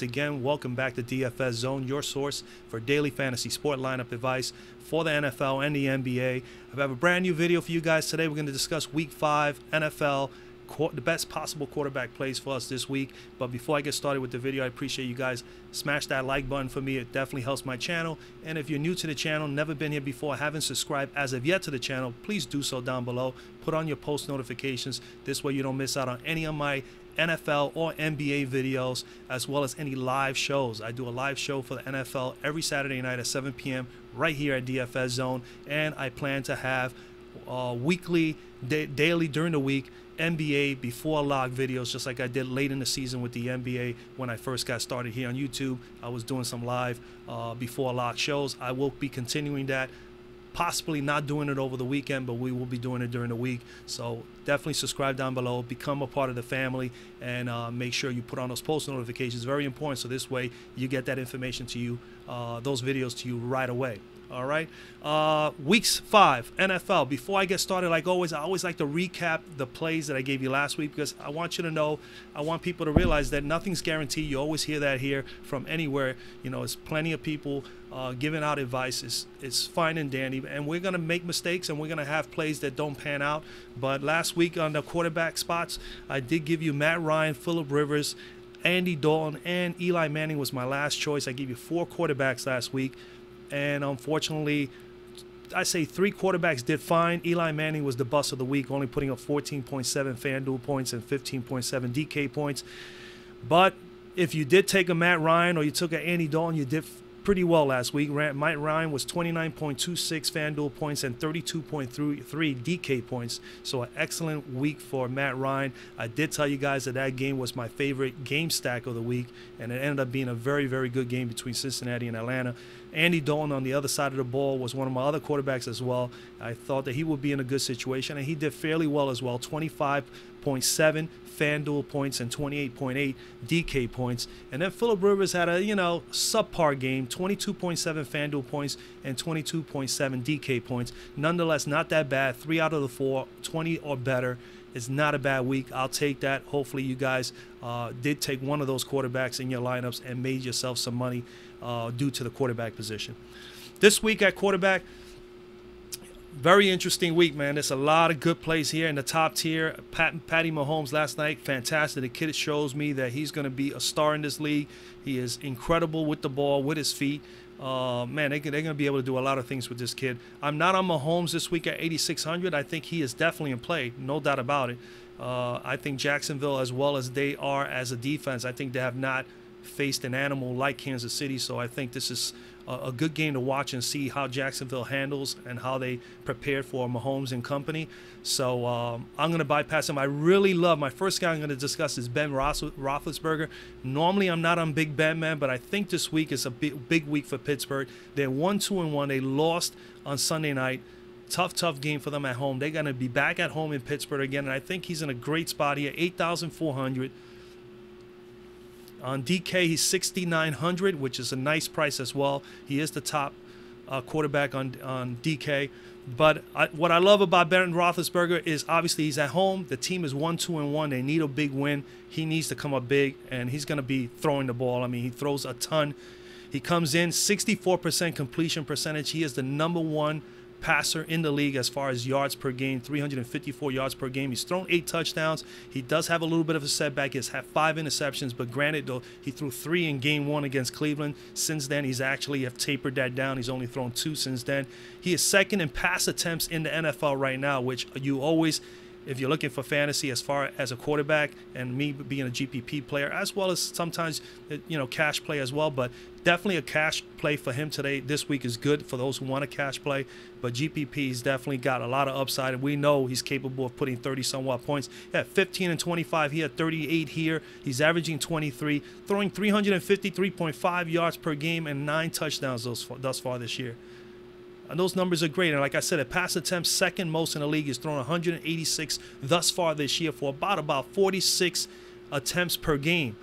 Again, welcome back to DFS Zone, your source for daily fantasy sport lineup advice for the NFL and the NBA. I have a brand new video for you guys today. We're going to discuss Week 5 NFL, the best possible quarterback plays for us this week. But before I get started with the video, I appreciate you guys smash that like button for me. It definitely helps my channel. And if you're new to the channel, never been here before, haven't subscribed as of yet to the channel, please do so down below. Put on your post notifications. This way you don't miss out on any of my NFL or NBA videos, as well as any live shows. I do a live show for the NFL every Saturday night at 7 p.m. right here at DFS Zone, and I plan to have weekly, daily during the week NBA before lock videos, just like I did late in the season with the NBA when I first got started here on YouTube. I was doing some live before lock shows. I will be continuing that. Possibly not doing it over the weekend, but we will be doing it during the week. So definitely subscribe down below, become a part of the family, and make sure you put on those post notifications. Very important, so this way you get that information to you, those videos to you right away. All right, Weeks 5 NFL. Before I get started, like always, I always like to recap the plays that I gave you last week, because I want you to know, I want people to realize that nothing's guaranteed. You always hear that here from anywhere. You know, there's plenty of people giving out advice. It's fine and dandy, and we're gonna make mistakes, and we're gonna have plays that don't pan out. But last week on the quarterback spots, I did give you Matt Ryan, Phillip Rivers, Andy Dalton, and Eli Manning was my last choice. I gave you 4 quarterbacks last week. And unfortunately, I say 3 quarterbacks did fine. Eli Manning was the bust of the week, only putting up 14.7 Fanduel points and 15.7 DK points. But if you did take a Matt Ryan or you took an Andy Dalton, you did pretty well last week. Matt Ryan was 29.26 Fanduel points and 32.3 DK points. So an excellent week for Matt Ryan. I did tell you guys that game was my favorite game stack of the week, and it ended up being a very, very good game between Cincinnati and Atlanta. Andy Dalton on the other side of the ball was one of my other quarterbacks as well. I thought that he would be in a good situation, and he did fairly well as well. 25.7 Fanduel points and 28.8 DK points. And then Phillip Rivers had a, subpar game, 22.7 Fanduel points and 22.7 DK points. Nonetheless, not that bad. 3 out of the 4, 20 or better. It's not a bad week. I'll take that. Hopefully you guys did take one of those quarterbacks in your lineups and made yourself some money due to the quarterback position. This week at quarterback, very interesting week, man. There's a lot of good plays here in the top tier. Patty Mahomes last night, fantastic. The kid shows me that he's going to be a star in this league. He is incredible with the ball, with his feet. Man, they're going to be able to do a lot of things with this kid. I'm not on Mahomes this week at 8,600. I think he is definitely in play, no doubt about it. I think Jacksonville, as well as they are as a defense, I think they have not faced an animal like Kansas City. So I think this is a good game to watch and see how Jacksonville handles and how they prepare for Mahomes and company. So I'm going to bypass him. I really love, my first guy I'm going to discuss is Ben Roethlisberger. Normally I'm not on Big Ben, man, but I think this week is a big week for Pittsburgh. They're 1-2-1. They lost on Sunday night. Tough game for them at home. They're going to be back at home in Pittsburgh again, and I think he's in a great spot here, 8,400. On DK, he's 6,900, which is a nice price as well. He is the top quarterback on DK. But what I love about Ben Roethlisberger is obviously he's at home. The team is 1-2-1. They need a big win. He needs to come up big, and he's going to be throwing the ball. I mean, he throws a ton. He comes in 64% completion percentage. He is the #1 passer in the league as far as yards per game, 354 yards per game. He's thrown 8 touchdowns. He does have a little bit of a setback. He's had 5 interceptions, but granted, though, he threw 3 in game 1 against Cleveland. Since then, he's actually have tapered that down. He's only thrown 2 since then. He is second in pass attempts in the NFL right now, which you always, if you're looking for fantasy as far as a quarterback, and me being a GPP player, as well as sometimes, cash play as well, but definitely a cash play for him today. This week is good for those who want a cash play, but GPP's definitely got a lot of upside, and we know he's capable of putting 30-somewhat points. He had 15 and 25. He had 38 here. He's averaging 23, throwing 353.5 yards per game and 9 touchdowns thus far this year. And those numbers are great. And like I said, at pass attempts, second most in the league. He's thrown 186 thus far this year for about 46 attempts per game.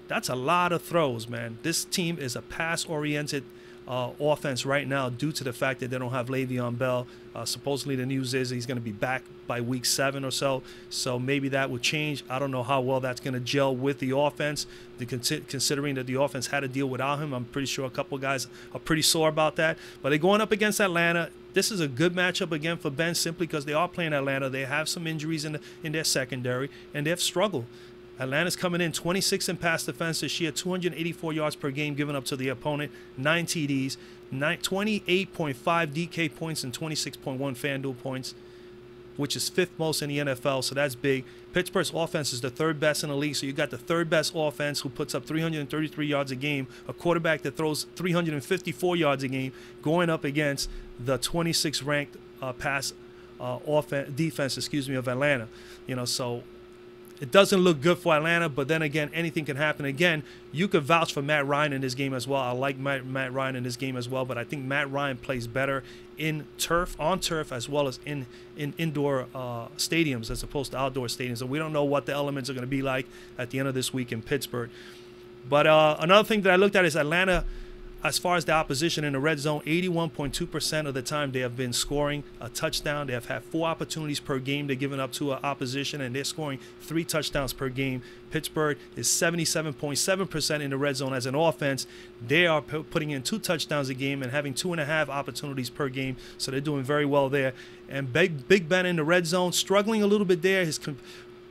That's a lot of throws, man. This team is a pass-oriented offense right now due to the fact that they don't have Le'Veon Bell. Supposedly the news is he's going to be back by week 7 or so. So maybe that will change. I don't know how well that's going to gel with the offense. Considering that the offense had to deal without him, I'm pretty sure a couple guys are pretty sore about that. But they're going up against Atlanta. This is a good matchup again for Ben simply because they are playing Atlanta. They have some injuries in their secondary, and they've struggled. Atlanta's coming in 26 in pass defense this year, 284 yards per game given up to the opponent, 9 TDs, 28.5 DK points, and 26.1 Fanduel points, which is 5th most in the NFL, so that's big. Pittsburgh's offense is the 3rd best in the league, so you got the 3rd best offense who puts up 333 yards a game, a quarterback that throws 354 yards a game, going up against the 26th ranked defense of Atlanta. So it doesn't look good for Atlanta, but then again, anything can happen. Again, you could vouch for Matt Ryan in this game as well. I like Matt Ryan in this game as well, but I think Matt Ryan plays better on turf, as well as in indoor stadiums as opposed to outdoor stadiums. And we don't know what the elements are going to be like at the end of this week in Pittsburgh. But another thing that I looked at is Atlanta. As far as the opposition in the red zone, 81.2% of the time they have been scoring a touchdown. They have had 4 opportunities per game they're giving up to an opposition, and they're scoring 3 touchdowns per game. Pittsburgh is 77.7% in the red zone as an offense. They are putting in 2 touchdowns a game and having 2.5 opportunities per game, so they're doing very well there. And Big Ben in the red zone, struggling a little bit there. His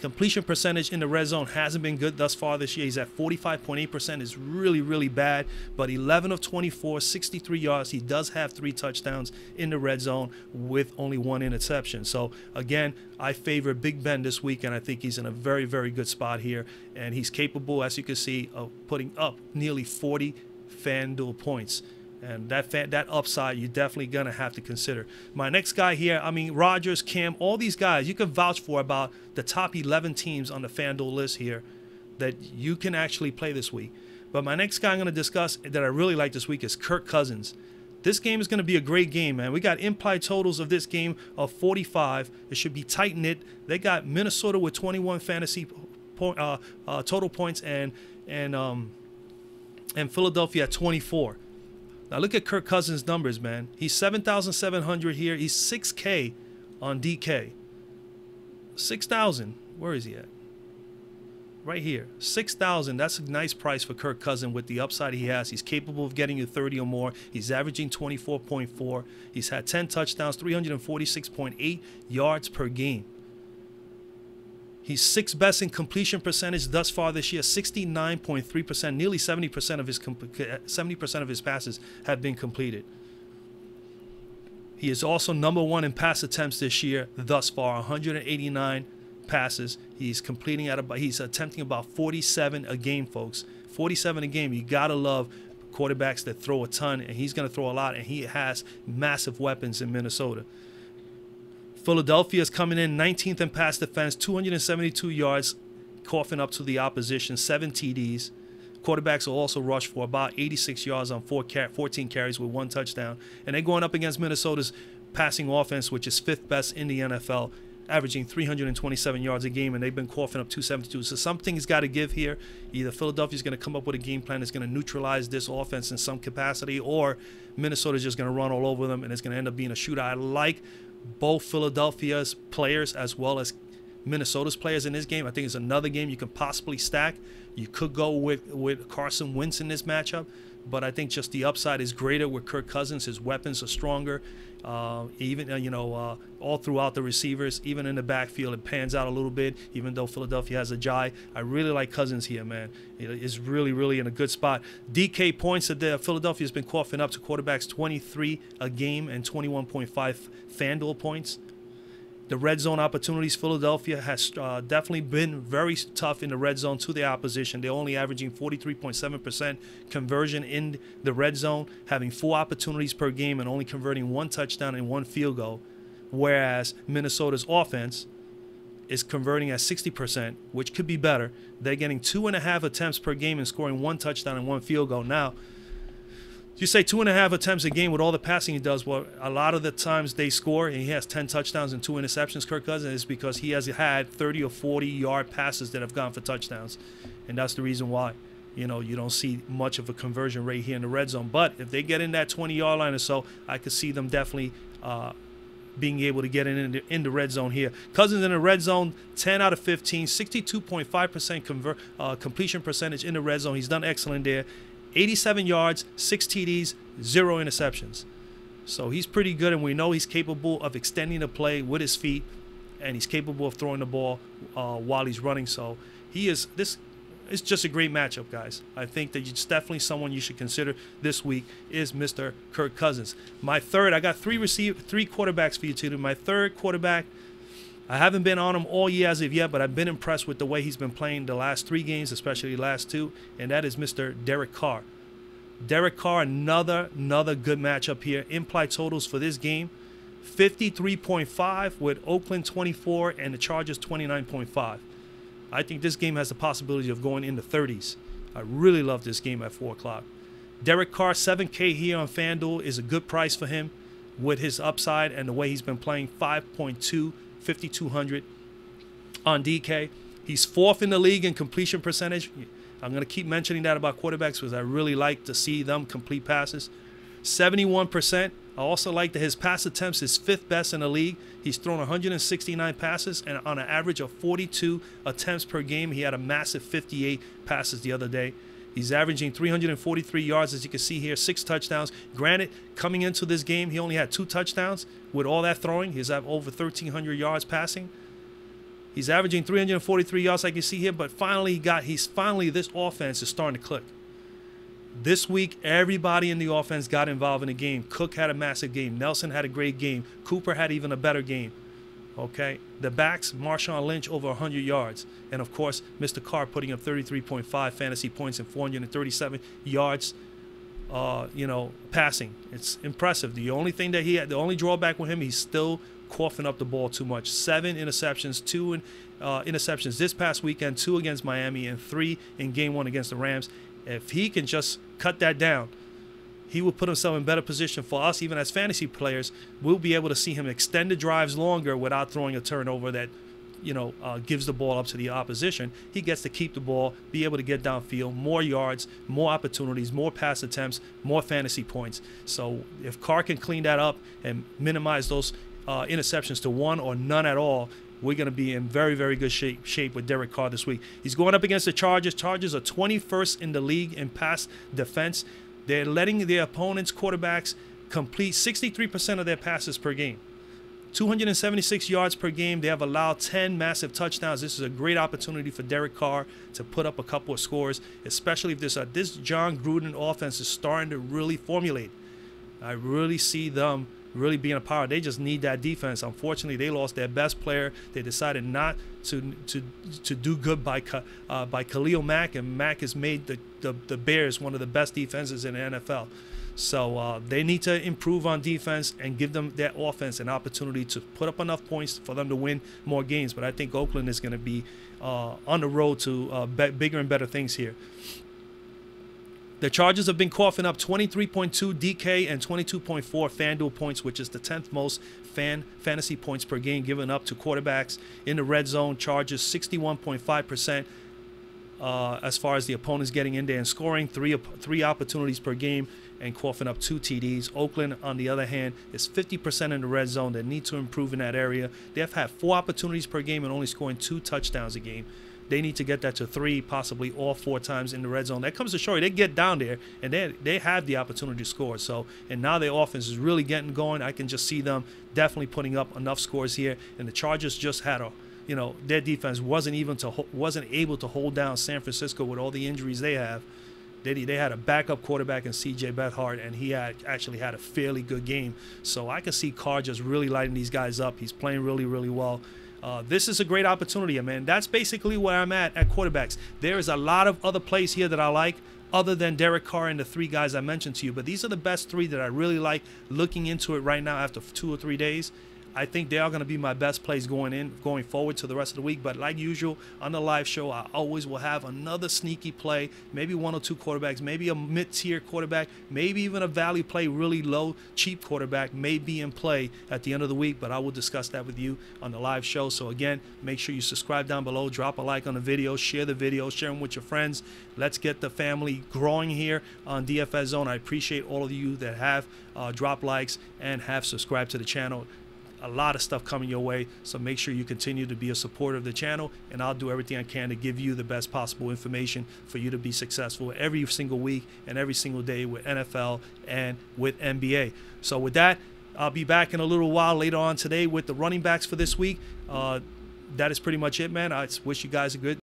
completion percentage in the red zone hasn't been good thus far this year. He's at 45.8%. Is really, really bad. But 11 of 24, 63 yards. He does have 3 touchdowns in the red zone with only 1 interception. So, again, I favor Big Ben this week, and I think he's in a very, very good spot here. And he's capable, as you can see, of putting up nearly 40 Fanduel points. And that upside, you're definitely going to have to consider. My next guy here, Rodgers, Cam, all these guys, you can vouch for about the top 11 teams on the FanDuel list here that you can actually play this week. But my next guy I'm going to discuss that I really like this week is Kirk Cousins. This game is going to be a great game, man. We got implied totals of this game of 45. It should be tight-knit. They got Minnesota with 21 fantasy total points and Philadelphia at 24. Now look at Kirk Cousins' numbers, man. He's 7,700 here. He's 6K on DK. 6,000. Where is he at? Right here. 6,000. That's a nice price for Kirk Cousins with the upside he has. He's capable of getting you 30 or more. He's averaging 24.4. He's had 10 touchdowns, 346.8 yards per game. He's 6th best in completion percentage thus far this year, 69.3%. Nearly 70% of his passes have been completed. He is also number 1 in pass attempts this year thus far, 189 passes. He's attempting about 47 a game, folks. 47 a game. You gotta love quarterbacks that throw a ton, and he's gonna throw a lot, and he has massive weapons in Minnesota. Philadelphia is coming in 19th in pass defense, 272 yards, coughing up to the opposition, 7 TDs. Quarterbacks will also rush for about 86 yards on 14 carries with 1 touchdown. And they're going up against Minnesota's passing offense, which is 5th best in the NFL, averaging 327 yards a game, and they've been coughing up 272. So something's got to give here. Either Philadelphia's going to come up with a game plan that's going to neutralize this offense in some capacity, or Minnesota's just going to run all over them, and it's going to end up being a shootout. I like both Philadelphia's players as well as Minnesota's players in this game. I think it's another game you can possibly stack. You could go with Carson Wentz in this matchup, but I think just the upside is greater with Kirk Cousins. His weapons are stronger. All throughout the receivers, even in the backfield, it pans out a little bit, even though Philadelphia has a Jai. I really like Cousins here, man. It's really, really in a good spot. DK points that Philadelphia's been coughing up to quarterbacks, 23 a game and 21.5 FanDuel points. The red zone opportunities, Philadelphia has definitely been very tough in the red zone to the opposition. They're only averaging 43.7% conversion in the red zone, having 4 opportunities per game and only converting 1 touchdown and 1 field goal, whereas Minnesota's offense is converting at 60%, which could be better. They're getting 2.5 attempts per game and scoring 1 touchdown and 1 field goal. Now, you say 2.5 attempts a game with all the passing he does. Well, a lot of the times they score, and he has 10 touchdowns and 2 interceptions, Kirk Cousins, is because he has had 30 or 40 yard passes that have gone for touchdowns, and that's the reason why. you know, you don't see much of a conversion rate here in the red zone. But if they get in that 20-yard line or so, I could see them definitely being able to get in the red zone here. Cousins in the red zone, 10 out of 15, 62.5% completion percentage in the red zone. He's done excellent there. 87 yards, 6 TDs, 0 interceptions. So he's pretty good, and we know he's capable of extending the play with his feet, and he's capable of throwing the ball while he's running. So he is this. It's just a great matchup, guys. I think that it's definitely someone you should consider this week is Mr. Kirk Cousins. My third, I got three quarterbacks for you today. My third quarterback, I haven't been on him all year as of yet, but I've been impressed with the way he's been playing the last 3 games, especially the last 2, and that is Mr. Derek Carr. Derek Carr, another good matchup here. Implied totals for this game, 53.5 with Oakland 24 and the Chargers 29.5. I think this game has the possibility of going in the 30s. I really love this game at 4 o'clock. Derek Carr, 7K here on Fanduel is a good price for him with his upside and the way he's been playing. 5.2, 5,200 on DK. He's 4th in the league in completion percentage. I'm going to keep mentioning that about quarterbacks because I really like to see them complete passes. 71%. I also like that his pass attempts is 5th best in the league. He's thrown 169 passes and on an average of 42 attempts per game. He had a massive 58 passes the other day. He's averaging 343 yards, as you can see here, 6 touchdowns. Granted, coming into this game, he only had 2 touchdowns. With all that throwing, he's at over 1,300 yards passing. He's averaging 343 yards, like you see here, but finally this offense is starting to click. This week, everybody in the offense got involved in the game. Cook had a massive game. Nelson had a great game. Cooper had even a better game. Okay, the backs, Marshawn Lynch over 100 yards. And, of course, Mr. Carr putting up 33.5 fantasy points and 437 yards, passing. It's impressive. The only thing that the only drawback with him, he's still coughing up the ball too much. 7 interceptions, 2 interceptions this past weekend, 2 against Miami, and 3 in Game 1 against the Rams. If he can just cut that down, he will put himself in better position for us, even as fantasy players. We'll be able to see him extend the drives longer without throwing a turnover that, gives the ball up to the opposition. He gets to keep the ball, be able to get downfield, more yards, more opportunities, more pass attempts, more fantasy points. So if Carr can clean that up and minimize those interceptions to 1 or none at all, we're going to be in very, very good shape with Derek Carr this week. He's going up against the Chargers. Chargers are 21st in the league in pass defense. They're letting their opponents' quarterbacks complete 63% of their passes per game. 276 yards per game. They have allowed 10 massive touchdowns. This is a great opportunity for Derek Carr to put up a couple of scores, especially if this John Gruden offense is starting to really formulate. I really see them really being a power. They just need that defense. Unfortunately, they lost their best player. They decided not to do good by Khalil Mack, and Mack has made the Bears one of the best defenses in the NFL. So they need to improve on defense and give them that offense an opportunity to put up enough points for them to win more games. But I think Oakland is going to be on the road to bigger and better things here. The Chargers have been coughing up 23.2 DK and 22.4 FanDuel points, which is the 10th most fantasy points per game given up to quarterbacks in the red zone. Chargers 61.5% as far as the opponents getting in there and scoring, three opportunities per game and coughing up 2 TDs. Oakland, on the other hand, is 50% in the red zone. They need to improve in that area. They have had 4 opportunities per game and only scoring 2 touchdowns a game. They need to get that to 3, possibly all 4 times in the red zone. That comes to show you they get down there and they have the opportunity to score. So, and now their offense is really getting going. I can just see them definitely putting up enough scores here. And the Chargers just had their defense wasn't able to hold down San Francisco with all the injuries they have. They had a backup quarterback in C.J. Beathard, and he actually had a fairly good game. So I can see Carr just really lighting these guys up. He's playing really, really well. This is a great opportunity, man. That's basically where I'm at quarterbacks. There is a lot of other plays here that I like other than Derek Carr and the 3 guys I mentioned to you. But these are the best 3 that I really like looking into it right now after 2 or 3 days. I think they are going to be my best plays going forward to the rest of the week. But like usual, on the live show, I always will have another sneaky play, maybe one or two quarterbacks, maybe a mid-tier quarterback, maybe even a value play, really low, cheap quarterback may be in play at the end of the week. But I will discuss that with you on the live show. So again, make sure you subscribe down below, drop a like on the video, share the video, share them with your friends. Let's get the family growing here on DFS Zone. I appreciate all of you that have dropped likes and have subscribed to the channel. A lot of stuff coming your way, so make sure you continue to be a supporter of the channel, and I'll do everything I can to give you the best possible information for you to be successful every single week and every single day with NFL and with NBA. So with that, I'll be back in a little while later on today with the running backs for this week. That is pretty much it, man. I wish you guys a good